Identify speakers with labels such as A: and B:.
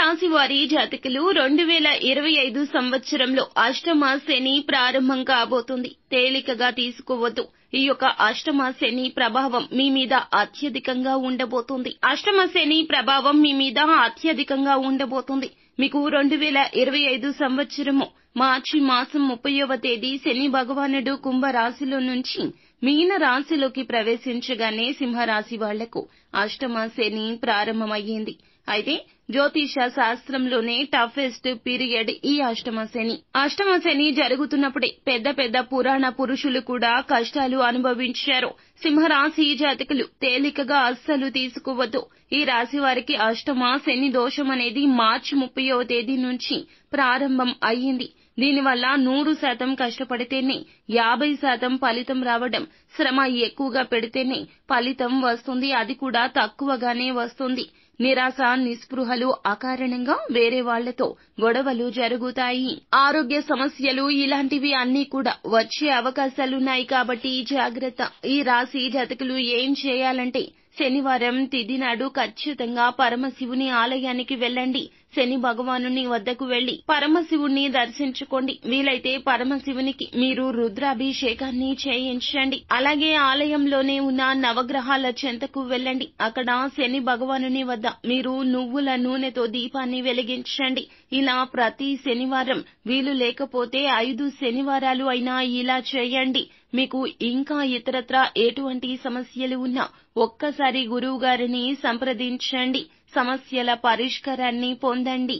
A: సింహరాశి వారి జాతకులు 2025 సంవత్సరంలో అష్టమ శని ప్రారంభం కాబోతుంది. తేలికగా తీసుకోవద్దు. ఈ యొక్క అష్టమ శని ప్రభావం మీ మీద అత్యధికంగా ఉండబోతుంది. మీకు 2025 సంవత్సరము మార్చి మాసం 30వ తేదీ శని భగవానుడు కుంభరాశిలో నుంచి మీన రాశిలోకి ప్రవేశించగానే సింహరాశి వాళ్లకు అష్టమ శని ప్రారంభమయ్యింది. అయితే జ్యోతిష శాస్త్రంలోనే టఫెస్ట్ పీరియడ్ ఈ అష్టమ శని జరుగుతున్నప్పుడే పెద్ద పురాణ పురుషులు కూడా కష్టాలు అనుభవించారు. సింహరాశి జాతకులు తేలికగా అస్సలు తీసుకోవద్దు. ఈ రాశి వారికి అష్టమ శని దోషం అనేది మార్చి 30వ తేదీ నుంచి ప్రారంభం అయ్యింది. దీనివల్ల 100% కష్టపడితేనే 50% ఫలితం రావడం, శ్రమ ఎక్కువగా పెడితేనే ఫలితం వస్తుంది, అది కూడా తక్కువగానే వస్తుంది. నిరాశ నిస్పృహలు అకారణంగా వేరే వాళ్లతో గొడవలు జరుగుతాయి. ఆరోగ్య సమస్యలు ఇలాంటివి అన్నీ కూడా వచ్చే అవకాశాలున్నాయి. కాబట్టి జాగ్రత్త. ఈ రాశి జాతకులు ఏం చేయాలంటే శనివారం తిథి నాడు ఖచ్చితంగా పరమశివుని ఆలయానికి వెళ్ళండి. శని భగవానుని వద్దకు వెళ్లి పరమశివుణ్ణి దర్శించుకోండి. వీలైతే పరమశివునికి మీరు రుద్రాభిషేకాన్ని చేయించండి. అలాగే ఆలయంలోనే ఉన్న నవగ్రహాల చెంతకు వెళ్ళండి. అక్కడ శని భగవానుని వద్ద మీరు నువ్వుల నూనెతో దీపాన్ని వెలిగించండి. ఇలా ప్రతి శనివారం, వీలు లేకపోతే 5 శనివారాలు అయినా ఇలా చేయండి. మీకు ఇంకా ఇతరత్రా ఎటువంటి సమస్యలు ఉన్నా ఒక్కసారి గురువుగారిని సంప్రదించండి. సమస్యల పరిష్కారాన్ని పొందండి.